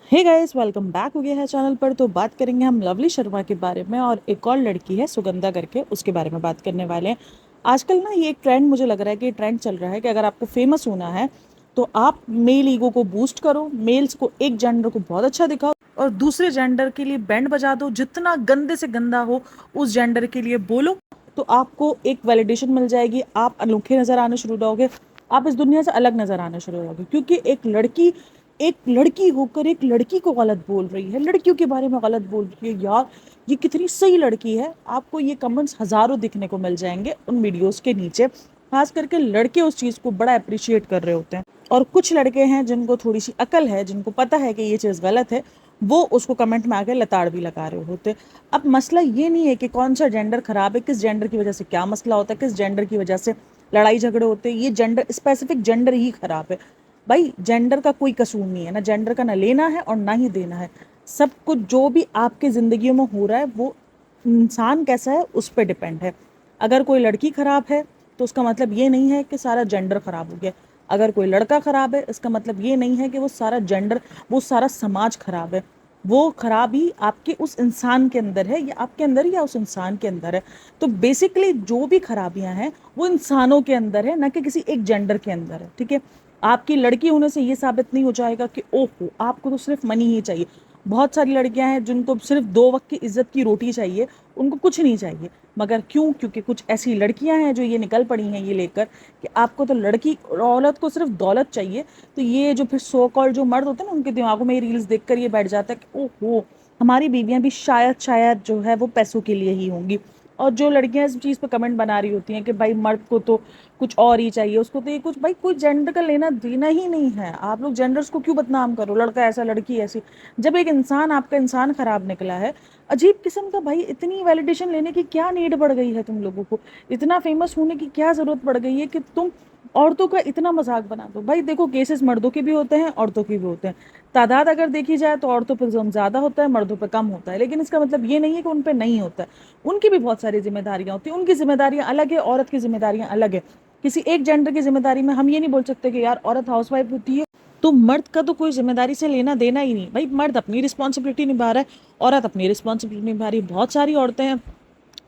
Hey guys, welcome back हो गया है चैनल पर। तो बात करेंगे हम लवली शर्मा के बारे में, और एक और लड़की है सुगंधा करके, उसके बारे में बात करने वाले हैं। आजकल ना ये एक ट्रेंड, मुझे लग रहा है कि ये ट्रेंड चल रहा है कि अगर आपको फेमस होना है तो आप मेल ईगो को बूस्ट करो, मेल्स को, एक जेंडर को बहुत अच्छा दिखाओ और दूसरे जेंडर के लिए बैंड बजा दो, जितना गंदे से गंदा हो उस जेंडर के लिए बोलो। तो आपको एक वैलिडेशन मिल जाएगी, आप अनोखे नजर आने शुरू हो जाओगे, आप इस दुनिया से अलग नजर आने शुरू हो जाओगे। क्योंकि एक लड़की होकर एक लड़की को गलत बोल रही है, लड़कियों के बारे में गलत बोल रही है, यार ये कितनी सही लड़की है। आपको ये कमेंट्स हजारों दिखने को मिल जाएंगे उन वीडियोस के नीचे। खास करके लड़के उस चीज को बड़ा अप्रिशिएट कर रहे होते हैं, और कुछ लड़के हैं जिनको थोड़ी सी अकल है, जिनको पता है कि ये चीज गलत है, वो उसको कमेंट में आके लताड़ भी लगा रहे होते। अब मसला ये नहीं है कि कौन सा जेंडर खराब है, किस जेंडर की वजह से क्या मसला होता है, किस जेंडर की वजह से लड़ाई झगड़े होते हैं, ये जेंडर स्पेसिफिक जेंडर ही खराब है। भाई जेंडर का कोई कसूर नहीं है ना, जेंडर का ना लेना है और ना ही देना है। सब कुछ जो भी आपके जिंदगी में हो रहा है वो इंसान कैसा है उस पर डिपेंड है। अगर कोई लड़की खराब है तो उसका मतलब ये नहीं है कि सारा जेंडर खराब हो गया। अगर कोई लड़का खराब है इसका मतलब ये नहीं है कि वो सारा जेंडर, वो सारा समाज खराब है। वो खराबी आपके उस इंसान के अंदर है, या आपके अंदर या उस इंसान के अंदर है। तो बेसिकली जो भी खराबियां हैं वो इंसानों के अंदर है, ना कि किसी एक जेंडर के अंदर है। ठीक है, आपकी लड़की होने से ये साबित नहीं हो जाएगा कि ओहो आपको तो सिर्फ मनी ही चाहिए। बहुत सारी लड़कियां हैं जिनको सिर्फ 2 वक्त की इज्जत की रोटी चाहिए, उनको कुछ नहीं चाहिए। मगर क्यों? क्योंकि कुछ ऐसी लड़कियां हैं जो ये निकल पड़ी हैं ये लेकर कि आपको तो लड़की और औरत को सिर्फ दौलत चाहिए। तो ये जो फिर सो कॉल्ड जो मर्द होते हैं ना, उनके दिमागों में ये रील्स देखकर ये बैठ जाता है कि ओहो हमारी बीवियां भी शायद शायद जो है वो पैसों के लिए ही होंगी। और जो लड़कियां इस चीज़ पे कमेंट बना रही होती हैं कि भाई मर्द को तो कुछ और ही चाहिए, उसको तो ये कुछ, भाई कोई जेंडर का लेना देना ही नहीं है। आप लोग जेंडर्स को क्यों बदनाम करो, लड़का ऐसा लड़की ऐसी, जब एक इंसान, आपका इंसान खराब निकला है। अजीब किस्म का, भाई इतनी वैलिडेशन लेने की क्या नीड बढ़ गई है तुम लोगों को, इतना फेमस होने की क्या जरूरत पड़ गई है कि तुम औरतों का इतना मजाक बना दो। भाई देखो, केसेस मर्दों के भी होते हैं औरतों के भी होते हैं। तादाद अगर देखी जाए तो औरतों पर जुल्म ज्यादा होता है, मर्दों पर कम होता है, लेकिन इसका मतलब ये नहीं है कि उन पर नहीं होता है। उनकी भी बहुत सारी जिम्मेदारियां होती हैं, उनकी जिम्मेदारियां अलग है, औरत की जिम्मेदारियां अलग है। किसी एक जेंडर की जिम्मेदारी में हम ये नहीं बोल सकते कि यार औरत हाउसवाइफ होती है तो मर्द का तो कोई जिम्मेदारी से लेना देना ही नहीं। भाई मर्द अपनी रिस्पॉन्सिबिलिटी निभा रहा है, औरत अपनी रिस्पॉन्सिबिलिटी निभा रही है। बहुत सारी औरतें हैं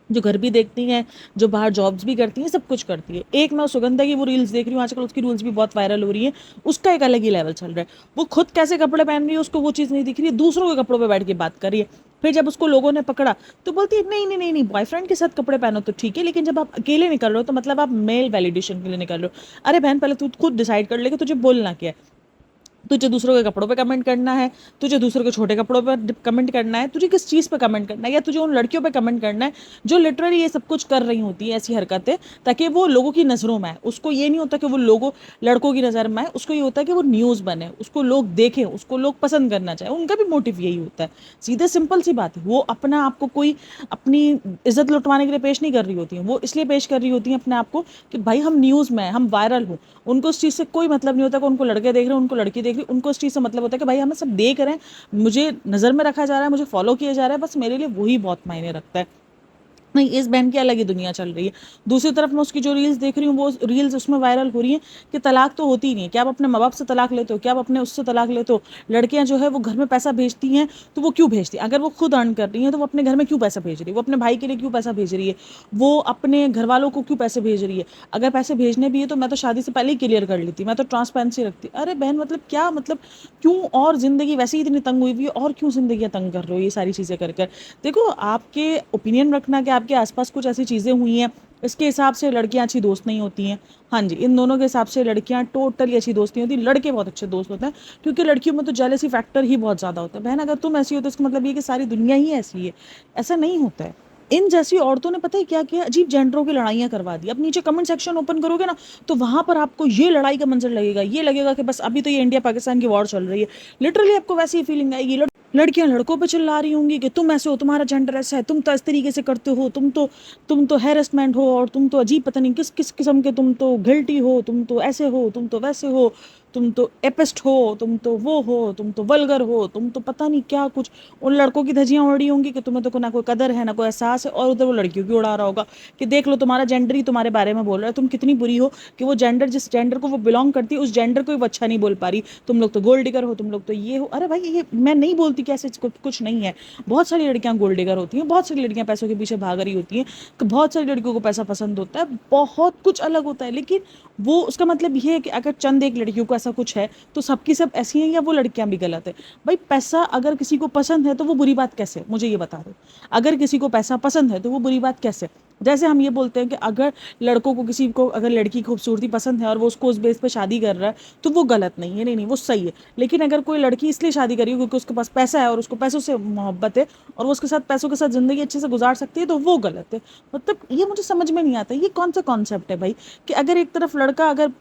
जो घर भी देखती हैं, जो बाहर जॉब्स भी करती हैं, सब कुछ करती है। एक मैं सुगंधा की वो रील्स देख रही हूँ आजकल, उसकी रील्स भी बहुत वायरल हो रही है। उसका एक अलग ही लेवल चल रहा है। वो खुद कैसे कपड़े पहन रही है उसको वो चीज़ नहीं दिख रही है, दूसरों के कपड़ों पे बैठ के बात कर रही है। फिर जब उसको लोगों ने पकड़ा तो बोलती है नहीं नहीं नहीं नहीं, बॉयफ्रेंड के साथ कपड़े पहनो तो ठीक है, लेकिन जब आप अकेले निकल रहे हो तो मतलब आप मेल वैलिडेशन के लिए निकल रहे हो। अरे बहन, पहले तू खुद डिसाइड कर ले कि तुझे बोलना क्या है। तुझे दूसरों के कपड़ों पे कमेंट करना है, तुझे दूसरों के छोटे कपड़ों पर कमेंट करना है, तुझे किस चीज़ पे कमेंट करना है, या तुझे उन लड़कियों पे कमेंट करना है जो लिटरली ये सब कुछ कर रही होती है ऐसी हरकतें, ताकि वो लोगों की नज़रों में आए। उसको ये नहीं होता कि वो लोगों लड़कों की नज़र में आए, उसको ये होता है कि वो न्यूज़ बने, उसको लोग देखें, उसको लोग पसंद करना चाहे। उनका भी मोटिव यही होता है। सीधे सिंपल सी बात है, वो अपना आपको कोई अपनी इज्जत लुटवाने के लिए पेश नहीं कर रही होती हैं, वो इसलिए पेश कर रही होती हैं अपने आप को कि भाई हम न्यूज़ में हैं, हम वायरल हो। उनको उस चीज़ से कोई मतलब नहीं होता कि उनको लड़के देख रहे हैं, उनको लड़की देख रही है। उनको उस चीज़ से मतलब होता है कि भाई हमें सब देख रहे हैं, मुझे नज़र में रखा जा रहा है, मुझे फॉलो किया जा रहा है, बस मेरे लिए वही बहुत मायने रखता है। नहीं, इस बहन की अलग ही दुनिया चल रही है। दूसरी तरफ मैं उसकी जो रील्स देख रही हूँ वो रील्स उसमें वायरल हो रही हैं कि तलाक तो होती ही नहीं है। क्या आप अपने माँ बाप से तलाक लेते हो? क्या आप अपने उससे तलाक लेते हो? लड़कियां जो है वो घर में पैसा भेजती हैं तो वो क्यों भेजती हैं? अगर वो खुद अर्न कर रही हैं तो वो अपने घर में क्यों पैसा भेज रही है? वो अपने भाई के लिए क्यों पैसा भेज रही है? वो अपने घर वालों को क्यों पैसे भेज रही है? अगर पैसे भेजने भी है तो मैं तो शादी से पहले ही क्लियर कर लेती, मैं तो ट्रांसपेरेंसी रखती। अरे बहन, मतलब क्या मतलब? क्यों? और जिंदगी वैसे ही इतनी तंग हुई हुई है, और क्यों जिंदगी तंग कर रहे हो ये सारी चीजें कर कर? देखो, आपके ओपिनियन रखना कि आपके आसपास कुछ ऐसी चीज़ें हुई हैं, इसके हिसाब से लड़कियां अच्छी दोस्त नहीं होती हैं। हाँ जी, इन दोनों के हिसाब से लड़कियां टोटली अच्छी दोस्त नहीं होती, लड़के बहुत अच्छे दोस्त होते हैं। क्योंकि लड़कियों में तो जेलसी फैक्टर ही बहुत ज़्यादा होता है। बहन, अगर तुम ऐसी हो तो इसका मतलब ये कि सारी दुनिया ही ऐसी है, ऐसा नहीं होता है। इन जैसी औरतों ने पता है क्या किया? अजीब जेंडरों की लड़ाइयाँ करवा दी। अब नीचे कमेंट सेक्शन ओपन करोगे ना तो वहां पर आपको ये लड़ाई का मंजर लगेगा, ये लगेगा कि बस अभी तो ये इंडिया पाकिस्तान की वॉर चल रही है। लिटरली आपको वैसी ही फीलिंग आएगी। लड़कियां लड़कों पे चिल्ला रही होंगी कि तुम ऐसे हो, तुम्हारा जेंडर ऐसा है, तुम तो इस तरीके से करते हो, तुम तो हैरेसमेंट हो, और तुम तो अजीब पता नहीं किस किस किस्म के, तुम तो गिल्टी हो, तुम तो ऐसे हो, तुम तो वैसे हो। तुम तो एपिस्ट हो, तुम तो वो हो, तुम तो वल्गर हो, तुम तो पता नहीं क्या कुछ। उन लड़कों की धज्जियां उड़ रही होंगी कि तुम्हें तो ना कोई कदर है ना कोई एहसास है, और उधर वो लड़कियों की उड़ा रहा होगा कि देख लो तुम्हारा जेंडर ही तुम्हारे बारे में बोल रहा है, तुम कितनी बुरी हो कि वो जेंडर, जिस जेंडर को वो बिलोंग करती है उस जेंडर को ही वो अच्छा नहीं बोल पा रही, तुम लोग तो गोल्ड डिगर हो, तुम लोग तो ये हो। अरे भाई ये मैं नहीं बोलती कि ऐसे कुछ नहीं है, बहुत सारी लड़कियां गोल्ड डिगर होती हैं, बहुत सारी लड़कियां पैसों के पीछे भाग रही होती हैं, कि बहुत सारी लड़कियों को पैसा पसंद होता है, बहुत कुछ अलग होता है। लेकिन वो उसका मतलब ये है कि अगर चंद एक लड़कियों को ऐसा कुछ है तो सबकी सब ऐसी हैं, या वो लड़कियां भी गलत है? भाई पैसा अगर किसी को पसंद है तो वो बुरी बात कैसे, मुझे ये बता दो। अगर किसी को पैसा पसंद है तो वो बुरी बात कैसे? जैसे हम ये बोलते हैं कि अगर लड़कों को किसी को अगर लड़की की खूबसूरती पसंद है और वो उसको उस बेस पे शादी कर रहा है तो वो गलत नहीं है, नहीं नहीं वो सही है। लेकिन अगर कोई लड़की इसलिए शादी करी क्योंकि उसके पास पैसा है और उसको पैसों से मोहब्बत है और वो उसके साथ पैसों के साथ जिंदगी अच्छे से गुजार सकती है तो वो गलत है। मतलब ये मुझे समझ में नहीं आता, ये कौन सा कॉन्सेप्ट है भाई, कि अगर एक तरफ लड़का अगर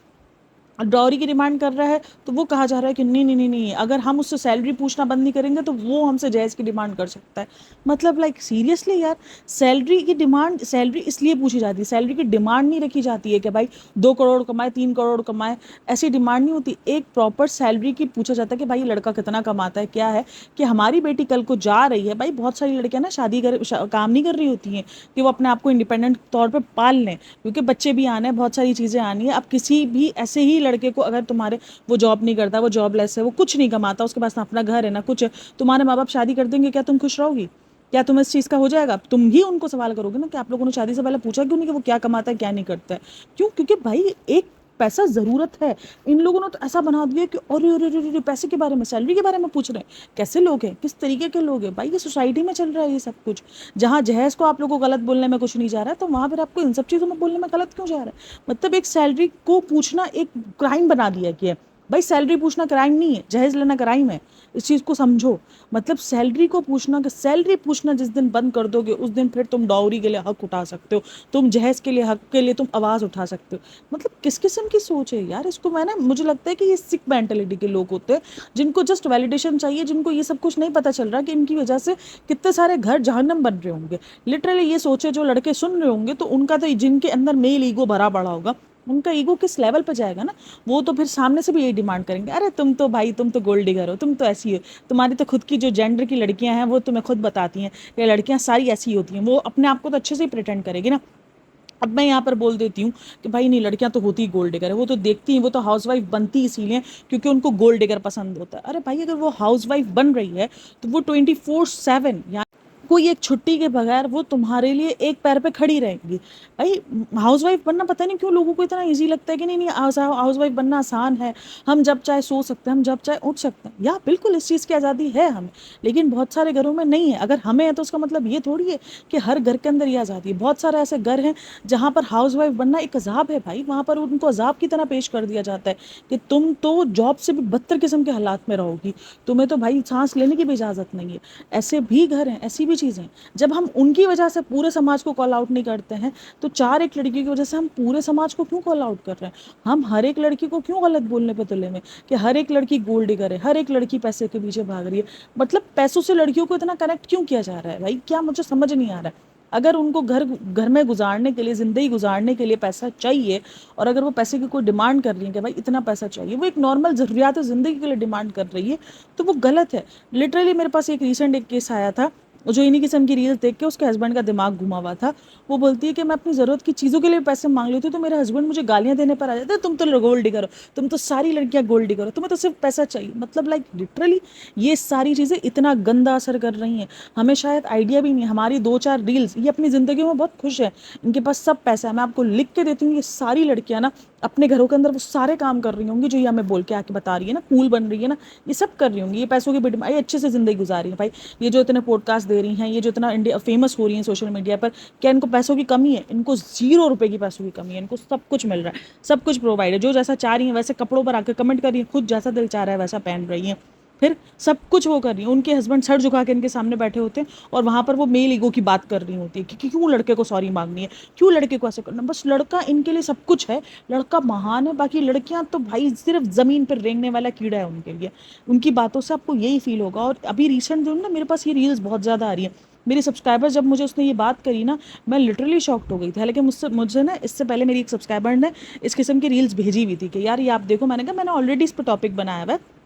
डॉरी की डिमांड कर रहा है तो वो कहा जा रहा है कि नहीं नहीं नहीं नहीं, अगर हम उससे सैलरी पूछना बंद नहीं करेंगे तो वो हमसे जहेज की डिमांड कर सकता है। मतलब लाइक सीरियसली यार, सैलरी की डिमांड, सैलरी इसलिए पूछी जाती है, सैलरी की डिमांड नहीं रखी जाती है कि भाई 2 करोड़ कमाए, 3 करोड़ कमाए, ऐसी डिमांड नहीं होती। एक प्रॉपर सैलरी की पूछा जाता है कि भाई लड़का कितना कमाता है, क्या है कि हमारी बेटी कल को जा रही है। भाई बहुत सारी लड़कियां ना काम नहीं कर रही होती हैं कि वो अपने आप को इंडिपेंडेंट तौर पर पाल लें, क्योंकि बच्चे भी आने हैं, बहुत सारी चीज़ें आनी है। अब किसी भी ऐसे ही लड़के को अगर तुम्हारे, वो जॉब नहीं करता, वो जॉबलेस है, वो कुछ नहीं कमाता, उसके पास ना अपना घर है ना कुछ है, तुम्हारे माँ बाप शादी कर देंगे, क्या तुम खुश रहोगी? क्या तुम इस चीज़ का हो जाएगा? तुम ही उनको सवाल करोगे ना कि आप लोगों ने शादी से पहले पूछा क्यों नहीं कि वो क्या कमाता है क्या नहीं करता है? क्यों? क्योंकि भाई एक पैसा ज़रूरत है। इन लोगों ने तो ऐसा बना दिया कि अरे अरे अरे अरे, पैसे के बारे में, सैलरी के बारे में पूछ रहे हैं। कैसे लोग हैं, किस तरीके के लोग हैं भाई? ये सोसाइटी में चल रहा है ये सब कुछ। जहाँ जहेज को आप लोगों को गलत बोलने में कुछ नहीं जा रहा है, तो वहाँ पर आपको इन सब चीज़ों में बोलने में गलत क्यों जा रहा है? मतलब एक सैलरी को पूछना एक क्राइम बना दिया कि भाई सैलरी पूछना क्राइम नहीं है, जहेज लेना क्राइम है। इस चीज़ को समझो। मतलब सैलरी को पूछना, कि सैलरी पूछना जिस दिन बंद कर दोगे उस दिन फिर तुम डॉवरी के लिए हक उठा सकते हो, तुम जहेज के लिए हक के लिए तुम आवाज़ उठा सकते हो। मतलब किस किस्म की सोच है यार? इसको मैं ना, मुझे लगता है कि ये सिक मेंटेलिटी के लोग होते हैं जिनको जस्ट वैलिडेशन चाहिए, जिनको ये सब कुछ नहीं पता चल रहा कि इनकी वजह से कितने सारे घर जहन्नम बन रहे होंगे। लिटरली ये सोचे जो लड़के सुन रहे होंगे तो उनका तो, जिनके अंदर मेल ईगो भरा पड़ा होगा, उनका ईगो किस लेवल पे जाएगा ना। वो तो फिर सामने से भी यही डिमांड करेंगे, अरे तुम तो भाई, तुम तो गोल्ड डिगर हो, तुम तो ऐसी हो, तुम्हारी तो खुद की जो जेंडर की लड़कियां हैं वो तुम्हें खुद बताती हैं कि लड़कियां सारी ऐसी होती हैं। वो अपने आप को तो अच्छे से ही प्रिटेंड करेगी ना। अब मैं यहाँ पर बोल देती हूँ कि भाई नहीं, लड़कियां तो होती ही गोल्ड डिगर है, वो तो देखती हैं, वो तो हाउस वाइफ बनती इसीलिए क्योंकि उनको गोल्ड डिगर पसंद होता है। अरे भाई अगर वो हाउस वाइफ बन रही है तो वो 24/7 कोई एक छुट्टी के बगैर वो तुम्हारे लिए एक पैर पे खड़ी रहेंगी। भाई हाउस वाइफ बनना पता नहीं क्यों लोगों को इतना इजी लगता है कि नहीं नहीं, हाउस वाइफ बनना आसान है, हम जब चाहे सो सकते हैं, हम जब चाहे उठ सकते हैं। या बिल्कुल इस चीज़ की आज़ादी है हमें, लेकिन बहुत सारे घरों में नहीं है। अगर हमें है तो उसका मतलब ये थोड़ी है कि हर घर के अंदर ये आज़ादी है। बहुत सारे ऐसे घर हैं जहाँ पर हाउस वाइफ बनना एक अजाब है भाई, वहाँ पर उनको अजाब की तरह पेश कर दिया जाता है कि तुम तो जॉब से भी बदतर किस्म के हालात में रहोगी, तुम्हें तो भाई सांस लेने की भी इजाज़त नहीं है। ऐसे भी घर हैं, ऐसी भी चीज़ें। जब हम उनकी वजह से पूरे समाज को कॉल आउट नहीं करते हैं तो चार एक लड़की की वजह से हम पूरे समाज को क्यों कॉल आउट कर रहे हैं? हम हर एक लड़की को क्यों गलत बोलने पे तुले में कि हर एक लड़की गोल्ड डिगर है, हर एक लड़की पैसे के पीछे भाग रही है? मतलब पैसों से लड़कियों को इतना कनेक्ट क्यों किया जा रहा है भाई? क्या मुझे समझ नहीं आ रहा है। अगर उनको घर घर में गुजारने के लिए, ज़िंदगी गुजारने के लिए पैसा चाहिए, और अगर वो पैसे की कोई डिमांड कर रही है कि भाई इतना पैसा चाहिए, वो एक नॉर्मल ज़रूरियात ज़िंदगी के लिए डिमांड कर रही है, तो वो गलत है। लिटरली मेरे पास एक रिसेंट एक केस आया था, जो इन्हीं किस्म की रील्स देख के उसके हस्बैंड का दिमाग घुमा हुआ था। वो बोलती है कि मैं अपनी ज़रूरत की चीज़ों के लिए पैसे मांग लेती हूँ तो मेरे हस्बैंड मुझे गालियाँ देने पर आ जाते हैं, तुम तो गोल्ड डिगर हो, तुम तो सारी लड़कियाँ गोल्ड डिगर हो, तुम्हें तो सिर्फ पैसा चाहिए। मतलब लाइक लिटरली ये सारी चीज़ें इतना गंदा असर कर रही हैं। हमें शायद आइडिया भी नहीं है, हमारी 2-4 रील्स, ये अपनी ज़िंदगी में बहुत खुश है, इनके पास सब पैसा है। मैं आपको लिख के देती हूँ, ये सारी लड़कियाँ ना अपने घरों के अंदर वो सारे काम कर रही होंगी जो ये हमें बोल के आके बता रही है ना, कूल बन रही है ना, ये सब कर रही होंगी, ये पैसों की बिड ये अच्छे से ज़िंदगी गुजार रही है भाई। ये जो इतने पॉडकास्ट दे रही हैं, ये जो इतना इंडिया फेमस हो रही हैं सोशल मीडिया पर, क्या इनको पैसों की कमी है? इनको 0 रुपए की पैसों की कमी है, इनको सब कुछ मिल रहा है, सब कुछ प्रोवाइड है। जो जैसा चाह रही है वैसे कपड़ों पर आकर कमेंट कर रही है, खुद जैसा दिल चाह रहा है वैसा पहन रही है, फिर सब कुछ वो कर रही है। उनके हस्बैंड सर झुका के इनके सामने बैठे होते हैं और वहाँ पर वो मेल ईगो की बात कर रही होती है कि क्यों लड़के को सॉरी मांगनी है, क्यों लड़के को ऐसे करना। बस लड़का इनके लिए सब कुछ है, लड़का महान है, बाकी लड़कियां तो भाई सिर्फ ज़मीन पर रेंगने वाला कीड़ा है उनके लिए। उनकी बातों से आपको यही फील होगा। और अभी रिसेंट जो ना, मेरे पास ये रील्स बहुत ज़्यादा आ रही है, मेरी सब्सक्राइबर जब मुझे उसने ये बात करी ना, मैं लिटरली शॉक्ड हो गई थी। हालांकि मुझे ना इससे पहले मेरी एक सब्सक्राइबर ने इस किस्म की रील्स भेजी हुई थी कि यार ये आप देखो। मैंने कहा मैंने ऑलरेडी इस पर टॉपिक बनाया हुआ है।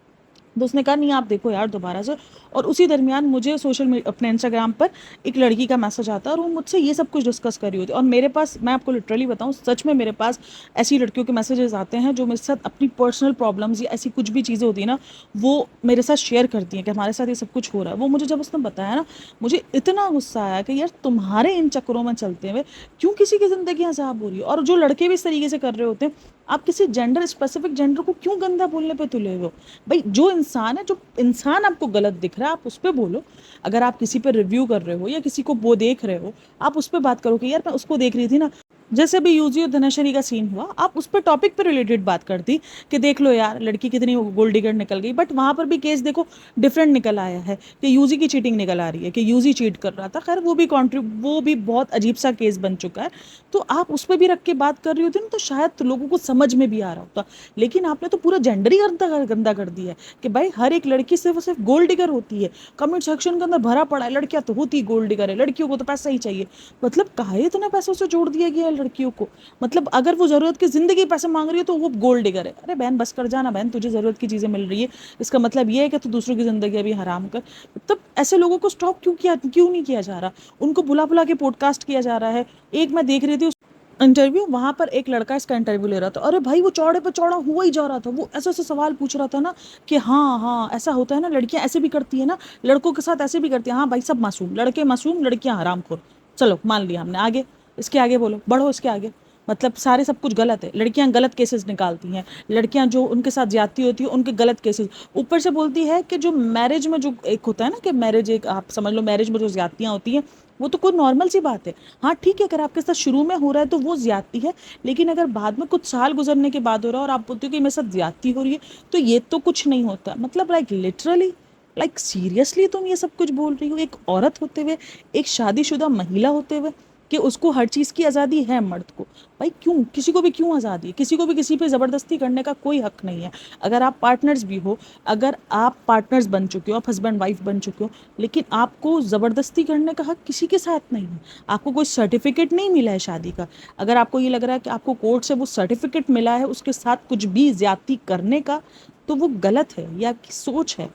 तो उसने कहा नहीं आप देखो यार दोबारा से। और उसी दरमियान मुझे सोशल मीडिया अपने इंस्टाग्राम पर एक लड़की का मैसेज आता है और वो मुझसे ये सब कुछ डिस्कस कर रही होती है। और मेरे पास, मैं आपको लिटरली बताऊं, सच में मेरे पास ऐसी लड़कियों के मैसेजेस आते हैं जो मेरे साथ अपनी पर्सनल प्रॉब्लम्स या ऐसी कुछ भी चीज़ें होती है ना, वो मेरे साथ शेयर करती हैं कि हमारे साथ ये सब कुछ हो रहा है। वो मुझे जब उसने बताया ना, मुझे इतना गुस्सा आया कि यार तुम्हारे इन चक्करों में चलते हुए क्यों किसी की ज़िंदगी अजाब हो रही है। और जो लड़के भी इस तरीके से कर रहे होते हैं, आप किसी जेंडर, स्पेसिफिक जेंडर को क्यों गंदा बोलने पे तुले हो। भाई जो इंसान है, जो इंसान आपको गलत दिख रहा है, आप उस पर बोलो। अगर आप किसी पे रिव्यू कर रहे हो या किसी को वो देख रहे हो, आप उस पर बात करो कि यार मैं उसको देख रही थी ना। जैसे अभी यूजी और धनाशरी का सीन हुआ, आप उस पर टॉपिक पे रिलेटेड बात करती कि देख लो यार लड़की कितनी गोल्ड डिगर निकल गई। बट वहां पर भी केस देखो डिफरेंट निकल आया है कि यूजी की चीटिंग निकल आ रही है कि यूजी चीट कर रहा था। खैर वो भी बहुत अजीब सा केस बन चुका है। तो आप उस पर भी रख के बात कर रही होती ना, तो शायद तो लोगों को समझ में भी आ रहा होता। लेकिन आपने तो पूरा जेंडर ही गंदा कर दिया है कि भाई हर एक लड़की सिर्फ और सिर्फ गोल्ड डिगर होती है। कमेंट सेक्शन के अंदर भरा पड़ा है लड़कियां तो होती गोल्ड डिगर है, लड़कियों को तो पैसा ही चाहिए। मतलब काहे इतने पैसों से जोड़ दिया गया है लड़कियों को। मतलब अगर वो जरूरत की जिंदगी पैसे मांग रही है तो वो गोल्ड डिगर है। अरे बहन बस कर जाना बहन, तुझे जरूरत की चीजें मिल रही है, इसका मतलब ये है कि तू दूसरों की जिंदगी अभी हराम कर। मतलब ऐसे लोगों को स्टॉप क्यों नहीं किया जा रहा। उनको बुला बुला के पॉडकास्ट किया जा रहा है। एक मैं देख रही थी इंटरव्यू, वहां पर एक लड़का इसका इंटरव्यू ले रहा था। अरे भाई वो चौड़े पे चौड़ा हुआ ही जा रहा था। वो ऐसे ऐसे सवाल पूछ रहा था ना कि हाँ हाँ ऐसा होता है ना, लड़कियां ऐसे भी करती है ना, लड़कों के साथ ऐसे भी करती है। हाँ भाई सब मासूम, लड़के मासूम, लड़कियां हरामखोर। चलो मान लिया हमने, आगे इसके आगे बोलो, बढ़ो इसके आगे। मतलब सारे सब कुछ गलत है, लड़कियां गलत केसेस निकालती हैं, लड़कियां जो उनके साथ ज्यादती होती है उनके गलत केसेस। ऊपर से बोलती है कि जो मैरिज में जो एक होता है ना कि मैरिज, एक आप समझ लो मैरिज में जो ज्यादतियां होती हैं वो तो कोई नॉर्मल सी बात है। हाँ ठीक है, अगर आपके साथ शुरू में हो रहा है तो वो ज्यादती है। लेकिन अगर बाद में कुछ साल गुजरने के बाद हो रहा है और आप बोलते हो कि मेरे साथ ज्यादती हो रही है, तो ये तो कुछ नहीं होता। मतलब लाइक लिटरली, लाइक सीरियसली तुम ये सब कुछ बोल रही हो एक औरत होते हुए, एक शादीशुदा महिला होते हुए, कि उसको हर चीज़ की आज़ादी है मर्द को। भाई क्यों किसी को भी क्यों आज़ादी है, किसी को भी किसी पे ज़बरदस्ती करने का कोई हक नहीं है। अगर आप पार्टनर्स भी हो, अगर आप पार्टनर्स बन चुके हो, आप हस्बैंड वाइफ बन चुके हो, लेकिन आपको ज़बरदस्ती करने का हक किसी के साथ नहीं है। आपको कोई सर्टिफिकेट नहीं मिला है शादी का, अगर आपको ये लग रहा है कि आपको कोर्ट से वो सर्टिफिकेट मिला है उसके साथ कुछ भी ज्यादती करने का, तो वो गलत है या आपकी सोच है।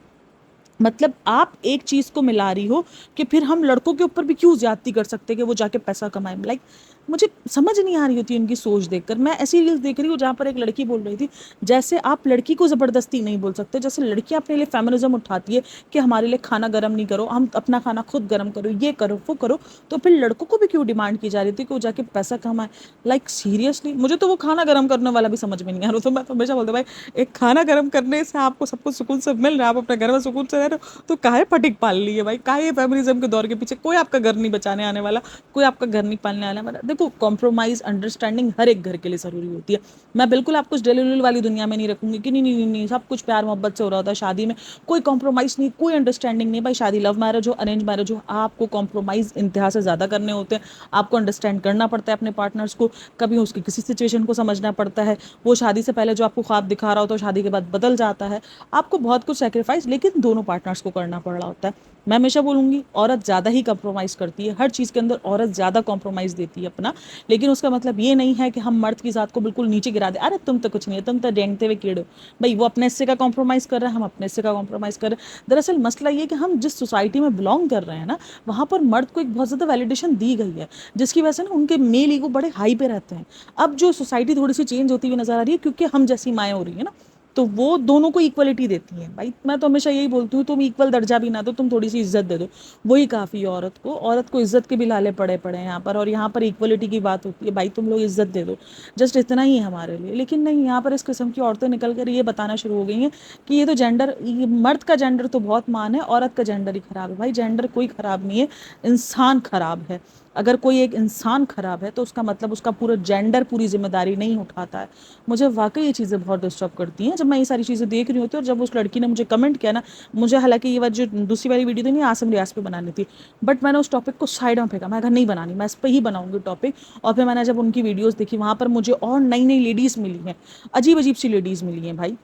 मतलब आप एक चीज को मिला रही हो कि फिर हम लड़कों के ऊपर भी क्यों ज्यादती कर सकते हैं कि वो जाके पैसा कमाए। लाइक मुझे समझ नहीं आ रही होती उनकी सोच देखकर। मैं ऐसी रील्स देख रही हूँ जहाँ पर एक लड़की बोल रही थी जैसे आप लड़की को जबरदस्ती नहीं बोल सकते, जैसे लड़कियां अपने लिए फेमिनिज्म उठाती है कि हमारे लिए खाना गर्म नहीं करो, हम अपना खाना खुद गर्म करो, ये करो वो करो, तो फिर लड़कों को भी क्यों डिमांड की जा रही थी कि वो जाके पैसा कमाए। लाइक सीरियसली मुझे तो वो खाना गर्म करने वाला भी समझ में नहीं आ रहा। तो मैं तो हमेशा बोलती हूँ, भाई एक खाना गर्म करने से आपको सब कुछ सुकून से मिल रहा है, आप अपने घर में सुकून से रह रहे हो, तो काहे फटिक पाल ली है भाई, काहे फेमिनिज्म के दौर के पीछे। कोई आपका घर नहीं बचाने आने वाला, कोई आपका घर नहीं पालने आने वाला। देखो कॉम्प्रोमाइज अंडरस्टैंडिंग हर एक घर के लिए जरूरी होती है। मैं बिल्कुल आपको उस डेली वाली दुनिया में नहीं रखूंगी कि नहीं नहीं नहीं नहीं, सब कुछ प्यार मोहब्बत से हो रहा होता है शादी में, कोई कॉम्प्रोमाइज नहीं, कोई अंडरस्टैंडिंग नहीं। भाई शादी लव मैरिज हो अरेंज मैरिज हो, आपको कॉम्प्रोमाइज इंतहा से ज्यादा करने होते हैं। आपको अंडरस्टैंड करना पड़ता है अपने पार्टनर्स को, कभी उसकी किसी सिचुएशन को समझना पड़ता है। वो शादी से पहले जो आपको ख्वाब दिखा रहा होता है शादी के बाद बदल जाता है। आपको बहुत कुछ सेक्रीफाइस लेकिन दोनों पार्टनर्स को करना पड़ रहा होता है। मैं हमेशा बोलूंगी औरत ज़्यादा ही कंप्रोमाइज़ करती है, हर चीज़ के अंदर औरत ज़्यादा कॉम्प्रोमाइज़ देती है अपना। लेकिन उसका मतलब ये नहीं है कि हम मर्द की ज़ात को बिल्कुल नीचे गिरा दे, अरे तुम तो कुछ नहीं है, तुम तो रेंगते हुए कीड़े हो। भाई वो अपने हिस्से का कॉम्प्रोमाइज़ कर रहा है, हम अपने हिस्से का कॉम्प्रोमाइज़ कर रहे हैं। दरअसल मसला ये कि हम जिस सोसाइटी में बिलोंग कर रहे हैं ना, वहाँ पर मर्द को एक बहुत ज़्यादा वैलिडेशन दी गई है, जिसकी वजह से ना उनके मेल ईगो बड़े हाई पे रहते हैं। अब जो सोसाइटी थोड़ी सी चेंज होती हुई नजर आ रही है क्योंकि हम जैसी माएँ हो रही है ना, तो वो दोनों को इक्वलिटी देती हैं। भाई मैं तो हमेशा यही बोलती हूँ, तुम इक्वल दर्जा भी ना दो, तुम थोड़ी सी इज्जत दे दो, वही काफ़ी है औरत को। औरत को इज्जत के भी लाले पड़े पड़े हैं यहाँ पर, और यहाँ पर इक्वलिटी की बात होती है, भाई तुम लोग इज्जत दे दो, जस्ट इतना ही है हमारे लिए। लेकिन नहीं, यहाँ पर इस किस्म की औरतें निकल कर ये बताना शुरू हो गई हैं कि ये तो जेंडर, मर्द का जेंडर तो बहुत मान है, औरत का जेंडर ही खराब है। भाई जेंडर कोई खराब नहीं है, इंसान खराब है। अगर कोई एक इंसान खराब है तो उसका मतलब उसका पूरा जेंडर पूरी जिम्मेदारी नहीं उठाता है। मुझे वाकई ये चीज़ें बहुत डिस्टर्ब करती हैं जब मैं ये सारी चीज़ें देख रही होती हूँ। और जब उस लड़की ने मुझे कमेंट किया ना, मुझे हालांकि ये बात जो दूसरी वाली वीडियो थी नहीं आसम रियाज पे बनानी थी, बट मैंने उस टॉपिक को साइड में फेंका। मैं कहा नहीं बनानी, मैं इस पर ही बनाऊंगी टॉपिक। और फिर मैंने जब उनकी वीडियोज़ देखी, वहाँ पर मुझे और नई नई लेडीज़ मिली हैं, अजीब अजीब सी लेडीज़ मिली हैं भाई।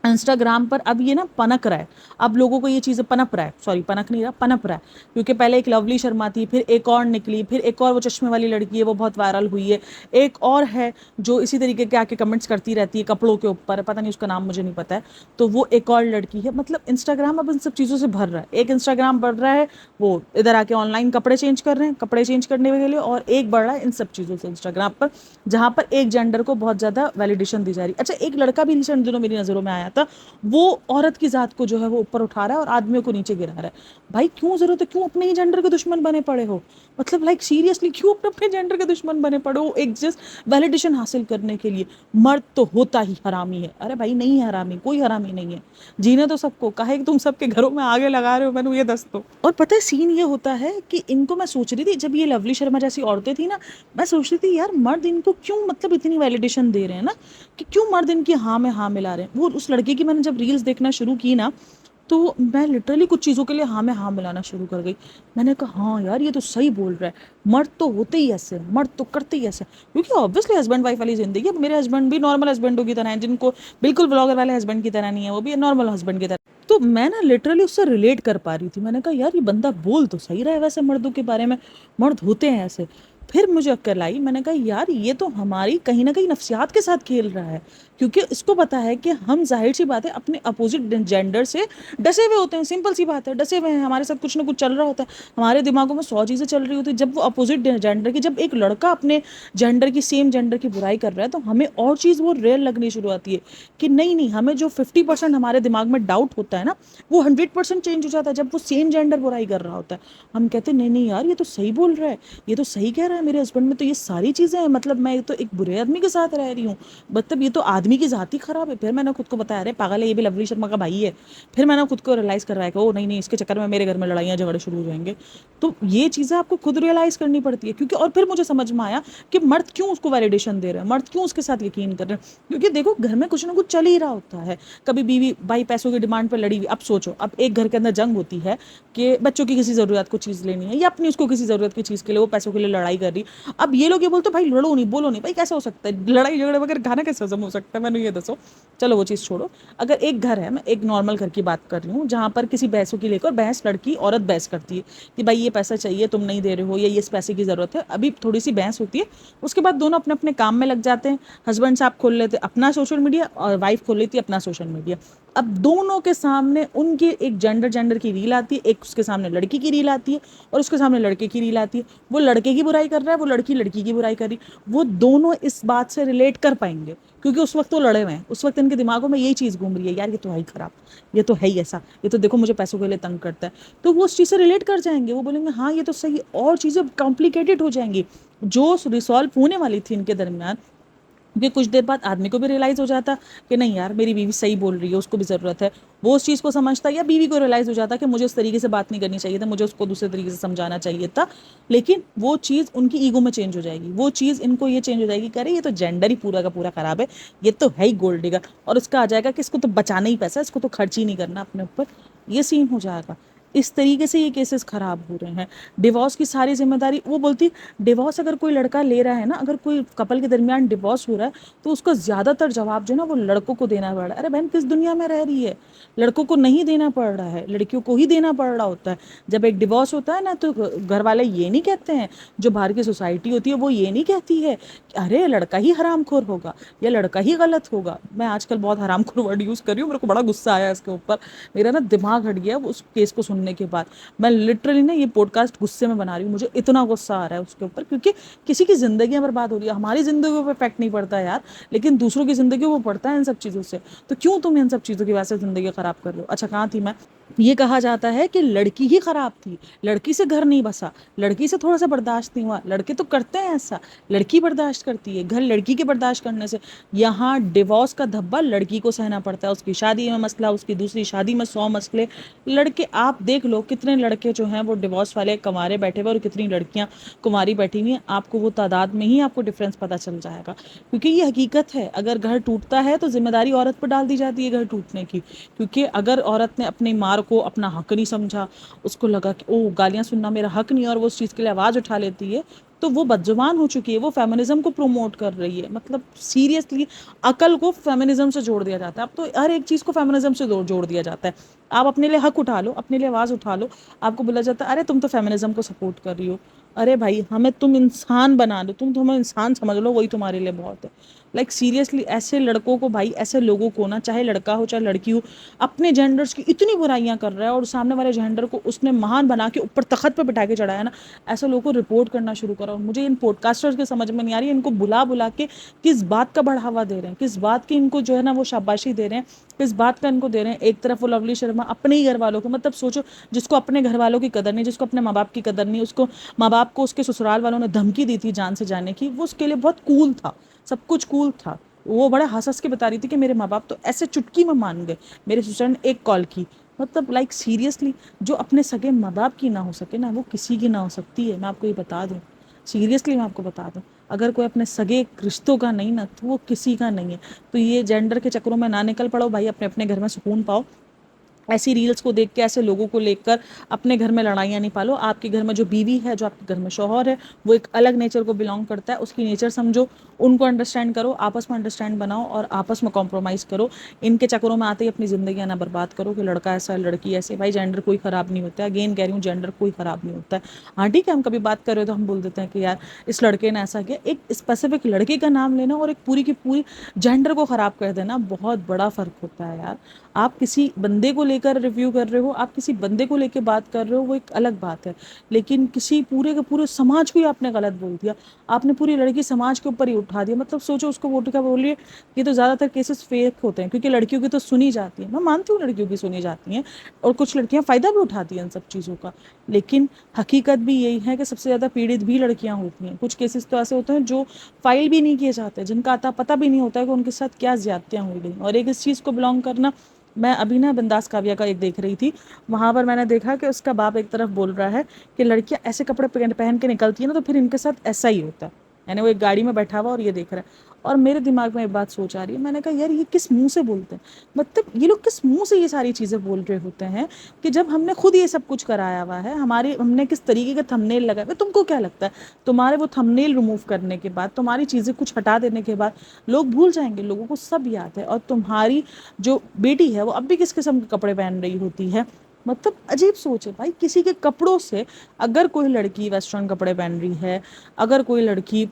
इंस्टाग्राम पर अब ये ना पनक रहा है, अब लोगों को ये चीज़ें पनप रहा है, सॉरी पनक नहीं रहा, पनप रहा है। क्योंकि पहले एक लवली शर्मा थी, फिर एक और निकली, फिर एक और वो चश्मे वाली लड़की है, वो बहुत वायरल हुई है। एक और है जो इसी तरीके के आके कमेंट्स करती रहती है कपड़ों के ऊपर, पता नहीं उसका नाम मुझे नहीं पता है, तो वो एक और लड़की है। मतलब इंस्टाग्राम अब इन सब चीज़ों से भर रहा है। एक इंस्टाग्राम बढ़ रहा है, वो इधर आके ऑनलाइन कपड़े चेंज कर रहे हैं, कपड़े चेंज करने के लिए, और एक बढ़ रहा है इन सब चीज़ों से इंस्टाग्राम पर, जहाँ पर एक जेंडर को बहुत ज़्यादा वैलिडेशन दी जा रही। अच्छा, एक लड़का भी रिसेंट दिनों मेरी नज़रों में आया था, वो औरत की जात को जो है वो ऊपर उठा रहा है और आदमियों को नीचे गिरा रहा है। भाई क्यों जरूरत है, क्यों अपने ही जेंडर के दुश्मन बने पड़े हो? मतलब लाइक सीरियसली क्यों अपने अपने जेंडर के दुश्मन बने पड़े हो एक जस्ट वैलिडेशन हासिल करने के लिए? मर्द तो होता ही हरामी है। अरे भाई नहीं है हरामी, कोई हरामी नहीं है। जीने तो सबको, काहे कि तुम सबके घरों में आगे लगा रहे हो, मैंने ये दस दो। और पता है सीन ये होता है कि इनको, मैं सोच रही थी जब ये लवली शर्मा जैसी औरतें थी ना, मैं सोच रही थी यार मर्द इनको क्यों मतलब इतनी वैलिडेशन दे रहे हैं ना, कि क्यों मर्द इनकी हाँ में हाँ मिला रहे हैं। वो उस लड़के की मैंने जब रील्स देखना शुरू की ना, तो मैं लिटरली कुछ चीज़ों के लिए हाँ में हाँ मिलाना शुरू कर गई। मैंने कहा हाँ यार ये तो सही बोल रहा है, मर्द तो होते ही ऐसे, मर्द तो करते ही ऐसे। क्योंकि ऑब्वियसली हस्बैंड वाइफ वाली जिंदगी, अब मेरे हस्बैंड भी नॉर्मल हस्बैंडों की तरह हैं, जिनको बिल्कुल ब्लॉगर वाले हस्बैंड की तरह नहीं है, वो भी नॉर्मल हस्बैंड की तरह। तो मैं ना लिटरली उससे रिलेट कर पा रही थी। मैंने कहा यार ये बंदा बोल तो सही रहा है वैसे मर्दों के बारे में, मर्द होते हैं ऐसे। फिर मुझे अक्ल आई, मैंने कहा यार ये तो हमारी कहीं ना कहीं नफ्सियात के साथ खेल रहा है। क्योंकि इसको पता है कि हम जाहिर सी बात है अपने अपोजिट जेंडर से डसे हुए होते हैं, सिंपल सी बात है, डसे हुए हैं, हमारे साथ कुछ ना कुछ चल रहा होता है, हमारे दिमागों में 100 चीज़ें चल रही होती है। जब वो अपोजिट जेंडर की, जब एक लड़का अपने जेंडर की, सेम जेंडर की बुराई कर रहा है, तो हमें और चीज़ वो रियल लगनी शुरू आती है कि नहीं नहीं, हमें जो 50% हमारे दिमाग में डाउट होता है ना, वो 100% चेंज हो जाता है जब वो सेम जेंडर बुराई कर रहा होता है। हम कहते हैं नहीं नहीं यार ये तो सही बोल रहा है, ये तो सही कह रहा है, मेरे हस्बैंड में तो ये सारी चीज़ें हैं, मतलब मैं तो एक बुरे आदमी के साथ रह रही हूँ, मतलब ये तो आदमी की जात ही खराब है। फिर मैंने खुद को बताया अरे पागल है, ये भी लवली शर्मा का भाई है। फिर मैंने खुद को रियलाइज़ करवाया कि ओ नहीं नहीं, इसके चक्कर में मेरे घर में लड़ाइयाँ झगड़े शुरू हो जाएंगे। तो ये चीज़ें आपको खुद रियलाइज़ करनी पड़ती है। क्योंकि और फिर मुझे समझ में आया कि मर्द क्यों उसको वैलिडेशन दे रहे हैं, मर्द क्यों उसके साथ यकीन कर रहे हैं। क्योंकि देखो घर में कुछ ना कुछ चल ही रहा होता है। कभी बीवी भाई पैसों की डिमांड पर लड़ी हुई, अब सोचो अब एक घर के अंदर जंग होती है कि बच्चों की किसी ज़रूरत को चीज़ लेनी है, या अपनी उसको किसी ज़रूरत की चीज़ के लिए वो पैसों के लिए लड़ाई कर रही। अब ये लोग ये बोलते भाई लड़ो नहीं, बोलो नहीं, भाई कैसे हो सकता है, लड़ाई झगड़े वगैरह खाना कैसे हजम हो सकता है, मैंने ये दसो। चलो वो चीज़ छोड़ो। अगर एक घर है, मैं एक नॉर्मल घर की बात कर रही हूँ, जहाँ पर किसी पैसों की लेकर बहस, लड़की औरत बहस करती है कि भाई ये पैसा चाहिए तुम नहीं दे रहे हो, या ये इस पैसे की ज़रूरत है, अभी थोड़ी सी बहस होती है। उसके बाद दोनों अपने अपने काम में लग जाते हैं। हस्बैंड साहब खोल लेते अपना सोशल मीडिया और वाइफ खोल लेती है अपना सोशल मीडिया। अब दोनों के सामने उनकी एक जेंडर जेंडर की रील आती है, एक उसके सामने लड़की की रील आती है, और उसके सामने लड़के की रील आती है। वो लड़के की बुराई कर रहा है, वो लड़की लड़की की बुराई कर रही। वो दोनों इस बात से रिलेट कर पाएंगे क्योंकि उस वक्त वो लड़े हुए हैं, उस वक्त इनके दिमागों में यही चीज़ घूम रही है, यार ये तो है ही खराब, ये तो है ही ऐसा, ये तो देखो मुझे पैसों के लिए तंग करता है। तो वो उस चीज़ से रिलेट कर जाएंगे, वो बोलेंगे हाँ ये तो सही है, और चीज़ें कॉम्प्लिकेटेड हो जाएंगी जो रिसॉल्व होने वाली थी इनके दरमियान। क्योंकि कुछ देर बाद आदमी को भी रियलाइज़ हो जाता कि नहीं यार मेरी बीवी सही बोल रही है, उसको भी ज़रूरत है, वो उस चीज़ को समझता, या बीवी को रियलाइज़ हो जाता कि मुझे उस तरीके से बात नहीं करनी चाहिए था, मुझे उसको दूसरे तरीके से समझाना चाहिए था। लेकिन वो चीज़ उनकी ईगो में चेंज हो जाएगी, वो चीज़ इनको ये चेंज हो जाएगी कि अरे ये तो जेंडर ही पूरा का पूरा ख़राब है, ये तो है ही गोल्ड डिगर, और उसका आ जाएगा कि इसको तो बचाना ही पैसा, इसको तो खर्च ही नहीं करना अपने ऊपर, ये सीन हो जाएगा। इस तरीके से ये केसेस ख़राब हो रहे हैं। डिवोर्स की सारी जिम्मेदारी, वो बोलती डिवोर्स अगर कोई लड़का ले रहा है ना, अगर कोई कपल के दरमियान डिवोर्स हो रहा है, तो उसका ज़्यादातर जवाब जो है ना वो लड़कों को देना पड़ रहा है। अरे बहन किस दुनिया में रह रही है, लड़कों को नहीं देना पड़ रहा है, लड़कियों को ही देना पड़ रहा होता है। जब एक डिवोर्स होता है ना, तो घर वाले ये नहीं कहते हैं, जो बाहर की सोसाइटी होती है वो ये नहीं कहती है कि अरे लड़का ही हरामखोर होगा या लड़का ही गलत होगा। मैं आजकल बहुत हरामखोर वर्ड यूज़ कर रही हूँ, मेरे को बड़ा गुस्सा आया इसके ऊपर, मेरा ना दिमाग हट गया उस केस को सुनने के बाद। मैं लिटरली ना ये पॉडकास्ट गुस्से में बना रही हूँ, मुझे इतना गुस्सा आ रहा है उसके ऊपर, क्योंकि किसी की ज़िंदगी बर्बाद हो रही है। हमारी ज़िंदगी पे इफेक्ट नहीं पड़ता यार, लेकिन दूसरों की ज़िंदगी वो पड़ता है इन सब चीज़ों से। तो क्यों तुम इन सब चीज़ों की वजह से ज़िंदगी ख़राब कर रहे हो? अच्छा कहाँ थी मैं? ये कहा जाता है कि लड़की ही खराब थी, लड़की से घर नहीं बसा, लड़की से थोड़ा सा बर्दाश्त नहीं हुआ। लड़के तो करते हैं ऐसा, लड़की बर्दाश्त करती है, घर लड़की के बर्दाश्त करने से। यहाँ डिवोर्स का धब्बा लड़की को सहना पड़ता है, उसकी शादी में मसला, उसकी दूसरी शादी में 100 मसले। लड़के आप देख लो कितने लड़के जो हैं वो डिवोर्स वाले कमारे बैठे हुए, और कितनी लड़कियां कुमारी बैठी हुई हैं, आपको वो तादाद में ही आपको डिफरेंस पता चल जाएगा। क्योंकि ये हकीकत है, अगर घर टूटता है तो जिम्मेदारी औरत पर डाल दी जाती है घर टूटने की। क्योंकि अगर औरत ने अपनी मार को अपना हक नहीं समझा, उसको लगा कि ओ गालियां सुनना मेरा हक नहीं है, और वो उस चीज़ के लिए आवाज़ उठा लेती है, تو وہ بدزبان ہو چکی ہے، وہ فیمنزم کو پروموٹ کر رہی ہے. مطلب سیریسلی عقل کو فیمنزم سے جوڑ دیا جاتا ہے. اب تو ہر ایک چیز کو فیمنزم سے جوڑ دیا جاتا ہے. آپ اپنے لیے حق اٹھا لو، اپنے لیے آواز اٹھا لو، آپ کو بولا جاتا ہے ارے تم تو فیمنزم کو سپورٹ کر رہی ہو. ارے بھائی ہمیں تم انسان بنا دو، تم ہمیں انسان سمجھ لو، وہی تمہارے لیے بہت ہے. لائک سیریسلی ایسے لڑکوں کو بھائی، ایسے لوگوں کو نا، چاہے لڑکا ہو چاہے لڑکی ہو، اپنے جینڈرز کی اتنی برائیاں کر رہا ہے اور سامنے والے جینڈر کو اس نے مہان بنا کے اوپر تخت پہ بٹھا کے چڑھایا نا، ایسے لوگوں کو رپورٹ کرنا شروع کرا. اور مجھے ان پوڈ کاسٹرز کے سمجھ میں نہیں آ رہی ہے ان کو بلا بلا کے کس بات کا بڑھاوا دے رہے ہیں، کس بات کی ان کو جو ہے نا وہ شاباشی دے رہے ہیں، کس بات کا ان کو دے رہے ہیں. ایک طرف وہ لولی شرما اپنے ہی گھر والوں کو، مطلب سوچو، جس کو اپنے گھر والوں کی قدر نہیں، جس کو اپنے ماں باپ کی قدر نہیں، اس کو ماں باپ کو اس کے سسرال والوں نے دھمکی دی تھی جان سے جانے کی، وہ اس کے لیے بہت کول تھا، سب کچھ کول تھا. وہ بڑا ہنس کے بتا رہی تھی کہ میرے ماں باپ تو ایسے چٹکی میں مان گئے، میرے سسر نے ایک کال کی. مطلب لائک سیریسلی جو اپنے سگے ماں باپ کی نہ ہو سکے نا، وہ کسی کی نہ ہو سکتی ہے. میں آپ کو یہ بتا دوں، سیریسلی میں آپ کو بتا دوں، اگر کوئی اپنے سگے رشتوں کا نہیں نا تو وہ کسی کا نہیں ہے. تو یہ جینڈر کے چکروں میں نہ نکل پڑو بھائی، اپنے اپنے گھر میں سکون پاؤ. ایسی ریلز کو دیکھ کے، ایسے لوگوں کو لے کر اپنے گھر میں لڑائیاں نہیں پالو. آپ کے گھر میں جو بیوی ہے، جو آپ کے گھر میں شوہر ہے، وہ ایک الگ نیچر کو بلانگ کرتا ہے. اس کی نیچر سمجھو، ان کو انڈرسٹینڈ کرو، آپس میں انڈرسٹینڈ بناؤ اور آپس میں کمپرومائز کرو. ان کے چکروں میں آتے ہی اپنی زندگیاں نہ برباد کرو کہ لڑکا ایسا ہے لڑکی ایسے. بھائی جینڈر کوئی خراب نہیں ہوتا ہے، اگین کہہ رہی ہوں، جینڈر کوئی خراب نہیں ہوتا ہے. ہاں ٹھیک ہے، ہم کبھی بات کر رہے ہو تو ہم بول دیتے ہیں کہ یار اس لڑکے نے ایسا کیا. ایک اسپیسیفک لڑکے کا نام لینا اور ایک پوری کی پوری جینڈر کو خراب کر دینا، بہت بڑا فرق ہوتا ہے یار. آپ کسی بندے کو لے کر ریویو کر رہے ہو، آپ کسی بندے کو لے کے بات کر رہے ہو، وہ ایک الگ بات ہے. لیکن کسی پورے کے پورے سماج کو ہی آپ نے غلط بول دیا. آپ نے پوری لڑکی سماج کے اوپر ہی اٹھا دیا. مطلب سوچو، اس کو ووٹ کا بولیے، یہ تو زیادہ تر کیسز فیک ہوتے ہیں کیونکہ لڑکیوں کی تو سنی جاتی ہے. میں مانتی ہوں لڑکیوں کی سنی جاتی ہیں اور کچھ لڑکیاں فائدہ بھی اٹھاتی ہیں ان سب چیزوں کا، لیکن حقیقت بھی یہی ہے کہ سب سے زیادہ پیڑت بھی لڑکیاں ہوتی ہیں. کچھ کیسز تو ایسے ہوتے ہیں جو فائل بھی نہیں کیے جاتے، جن کا اتا پتہ بھی نہیں ہوتا ہے کہ ان کے ساتھ کیا زیادتیاں ہوئی گئی. اور ایک اس چیز کو بلانگ کرنا، میں ابھی نا بنداس کاویہ کا ایک دیکھ رہی تھی، وہاں پر میں نے دیکھا کہ اس کا باپ ایک طرف بول رہا ہے کہ لڑکیاں ایسے کپڑے پہن کے نکلتی ہیں نا تو پھر ان کے ساتھ ایسا ہی ہوتا ہے. یعنی وہ ایک گاڑی میں بیٹھا ہوا اور یہ دیکھ رہا ہے. اور میرے دماغ میں ایک بات سوچ آ رہی ہے، میں نے کہا یار یہ کس منہ سے بولتے ہیں؟ مطلب یہ لوگ کس منہ سے یہ ساری چیزیں بول رہے ہوتے ہیں کہ جب ہم نے خود یہ سب کچھ کرایا ہوا ہے، ہم نے کس طریقے کا تھمبنیل لگایا ہوا ہے. تم کو کیا لگتا ہے تمہارے وہ تھمبنیل ریموو کرنے کے بعد، تمہاری چیزیں کچھ ہٹا دینے کے بعد لوگ بھول جائیں گے؟ لوگوں کو سب یاد ہے. اور تمہاری جو بیٹی ہے وہ اب بھی کس قسم کے کپڑے پہن رہی ہوتی ہے. مطلب عجیب سوچ ہے بھائی. کسی کے کپڑوں سے اگر کوئی لڑکی ویسٹرن کپڑے پہن رہی ہے، اگر کوئی لڑکی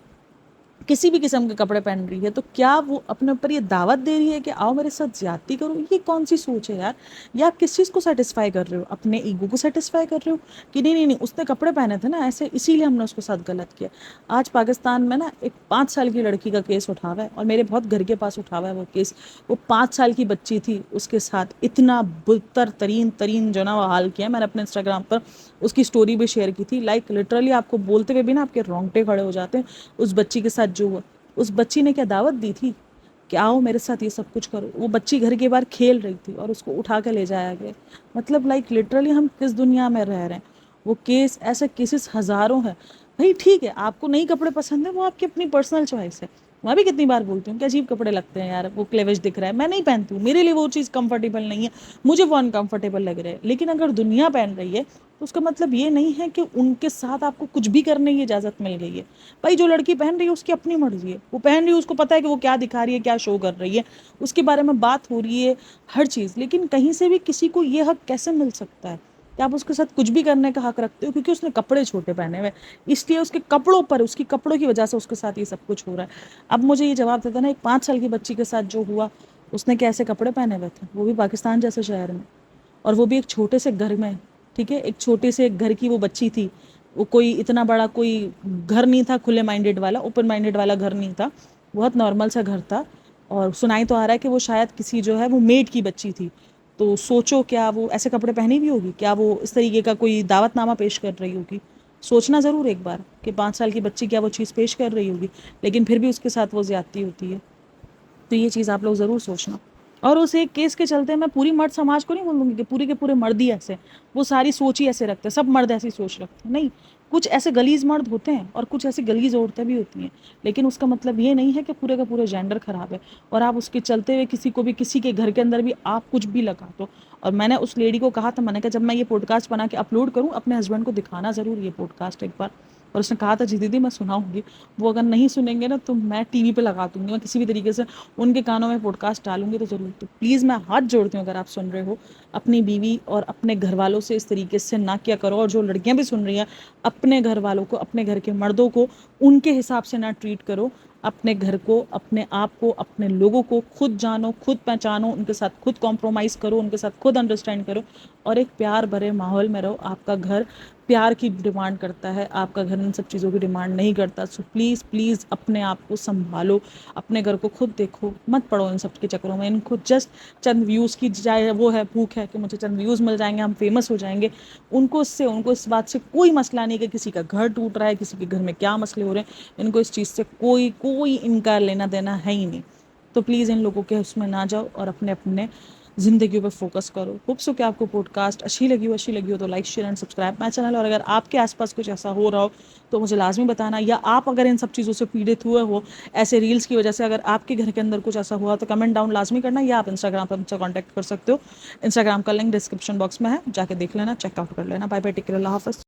کسی بھی قسم کے کپڑے پہن رہی ہے، تو کیا وہ اپنے اوپر یہ دعوت دے رہی ہے کہ آؤ میرے ساتھ زیادتی کرو؟ یہ کون سی سوچ ہے یار؟ یا آپ کس چیز کو سیٹسفائی کر رہے ہو؟ اپنے ایگو کو سیٹسفائی کر رہے ہو کہ نہیں نہیں نہیں اس نے کپڑے پہنے تھے نا ایسے، اسی لیے ہم نے اس کے ساتھ غلط کیا. آج پاکستان میں نا ایک 5 سال کی لڑکی کا کیس اٹھا ہوا ہے، اور میرے بہت گھر کے پاس اٹھا ہوا ہے وہ کیس. وہ 5 سال کی بچی تھی، اس کے ساتھ اتنا بدتر ترین جو نا وہ حال کیا. میں نے اپنے انسٹاگرام پر اس کی سٹوری بھی شیئر کی تھی. لائک لٹرلی آپ کو بولتے ہوئے بھی نا آپ کے رونگٹے کھڑے ہو جاتے ہیں. اس بچی کے ساتھ جو ہوا، اس بچی نے کیا دعوت دی تھی کہ آؤ میرے ساتھ یہ سب کچھ کرو؟ وہ بچی گھر کے باہر کھیل رہی تھی اور اس کو اٹھا کے لے جایا گیا. مطلب لائک لٹرلی ہم کس دنیا میں رہ رہے ہیں؟ وہ کیس، ایسے کیسز ہزاروں ہیں. بھائی ٹھیک ہے، آپ کو نئی کپڑے پسند ہیں، وہ آپ کی اپنی پرسنل چوائس ہے. میں بھی کتنی بار بولتی ہوں کہ عجیب کپڑے لگتے ہیں یار، وہ کلیوش دکھ رہا ہے، میں نہیں پہنتی ہوں، میرے لیے وہ چیز کمفرٹیبل نہیں ہے، مجھے وہ انکمفرٹیبل لگ رہا ہے. لیکن اگر دنیا پہن رہی ہے تو اس کا مطلب یہ نہیں ہے کہ ان کے ساتھ آپ کو کچھ بھی کرنے کی اجازت مل گئی ہے. بھائی جو لڑکی پہن رہی ہے اس کی اپنی مرضی ہے، وہ پہن رہی ہے، اس کو پتہ ہے کہ وہ کیا دکھا رہی ہے، کیا شو کر رہی ہے، اس کے بارے میں بات ہو رہی ہے، ہر چیز. لیکن کہیں سے بھی کسی کو یہ حق کیسے مل سکتا ہے کہ آپ اس کے ساتھ کچھ بھی کرنے کا حق رکھتے ہو کیونکہ اس نے کپڑے چھوٹے پہنے ہوئے، اس لیے اس کے کپڑوں پر، اس کی کپڑوں کی وجہ سے اس کے ساتھ یہ سب کچھ ہو رہا ہے. اب مجھے یہ جواب دیتا نا، ایک 5 سال کی بچی کے ساتھ جو ہوا، اس نے کیسے کپڑے پہنے ہوئے تھے، وہ بھی پاکستان جیسے شہر میں، اور وہ بھی ایک چھوٹے سے گھر میں. ٹھیک ہے، ایک چھوٹے سے گھر کی وہ بچی تھی. وہ کوئی اتنا بڑا کوئی گھر نہیں تھا کھلے مائنڈیڈ والا، اوپن مائنڈیڈ والا گھر نہیں تھا، بہت نارمل سا گھر تھا. اور سنائی تو آ رہا ہے کہ وہ شاید کسی جو ہے وہ میڈ کی بچی تھی. تو سوچو کیا وہ ایسے کپڑے پہنی بھی ہوگی؟ کیا وہ اس طریقے کا کوئی دعوت نامہ پیش کر رہی ہوگی؟ سوچنا ضرور ایک بار کہ 5 سال کی بچی کیا وہ چیز پیش کر رہی ہوگی. لیکن پھر بھی اس کے ساتھ وہ زیادتی ہوتی ہے. تو یہ چیز آپ لوگ ضرور سوچنا. اور اس ایک کیس کے چلتے میں پوری مرد سماج کو نہیں بولوں گی کہ پورے کے پورے مرد ہی ایسے، وہ ساری سوچ ہی ایسے رکھتے ہیں، سب مرد ایسی سوچ رکھتے ہیں. نہیں، کچھ ایسے گلیز مرد ہوتے ہیں اور کچھ ایسی گلیز عورتیں بھی ہوتی ہیں. لیکن اس کا مطلب یہ نہیں ہے کہ پورے کا پورے جینڈر خراب ہے اور آپ اس کے چلتے ہوئے کسی کو بھی، کسی کے گھر کے اندر بھی آپ کچھ بھی لگا دو. اور میں نے اس لیڈی کو کہا تھا، میں نے کہا جب میں یہ پوڈ کاسٹ بنا کے اپلوڈ کروں اپنے ہسبینڈ کو دکھانا ضرور یہ پوڈ کاسٹ ایک بار. اور اس نے کہا تھا جی دیدی میں سناؤں گی، وہ اگر نہیں سنیں گے نا تو میں ٹی وی پہ لگا دوں گی، میں کسی بھی طریقے سے ان کے کانوں میں پوڈ کاسٹ ڈالوں گی تو ضرور۔ تو پلیز میں ہاتھ جوڑتی ہوں، اگر آپ سن رہے ہو اپنی بیوی اور اپنے گھر والوں سے اس طریقے سے نہ کیا کرو، اور جو لڑکیاں بھی سن رہی ہیں اپنے گھر والوں کو، اپنے گھر کے مردوں کو ان کے حساب سے نہ ٹریٹ کرو، اپنے گھر کو، اپنے آپ کو، اپنے لوگوں کو خود جانو، خود پہچانو، ان کے ساتھ خود کمپرومائز کرو، ان کے ساتھ خود انڈرسٹینڈ کرو، اور ایک پیار بھرے ماحول میں رہو۔ آپ کا گھر پیار کی ڈیمانڈ کرتا ہے، آپ کا گھر ان سب چیزوں کی ڈیمانڈ نہیں کرتا۔ سو پلیز پلیز اپنے آپ کو سنبھالو، اپنے گھر کو خود دیکھو، مت پڑو ان سب کے چکروں میں۔ ان کو جسٹ چند ویوز کی جائے وہ ہے بھوک ہے کہ مجھے چند ویوز مل جائیں گے، ہم فیمس ہو جائیں گے، ان کو اس بات سے کوئی مسئلہ نہیں کہ کسی کا گھر ٹوٹ رہا ہے، کسی کے گھر میں کیا مسئلے ہو رہے ہیں، ان کو اس چیز سے کوئی ان کا لینا دینا ہے ہی نہیں۔ تو پلیز ان لوگوں کے اس میں نہ جاؤ اور اپنے اپنے زندگیوں پہ فوکس کرو۔ ہوپ سو کہ آپ کو پوڈ کاسٹ اچھی لگی ہو تو like share and subscribe my channel, اور اگر آپ کے آس پاس کچھ ایسا ہو رہا ہو تو مجھے لازمی بتانا، یا آپ اگر ان سب چیزوں سے پیڑت ہوئے ہو ایسے ریلز کی وجہ سے، اگر آپ کے گھر کے اندر کچھ ایسا ہوا تو کمنٹ ڈاؤن لازمی کرنا، یا آپ انسٹاگرام پر مجھ سے کانٹیکٹ کر سکتے ہو، انسٹاگرام کا لنک ڈسکرپشن باکس میں ہے، جا کے دیکھ لینا، چیک آؤٹ کر لینا۔ بائے بائے، ٹیک کیئر، اللہ حافظ۔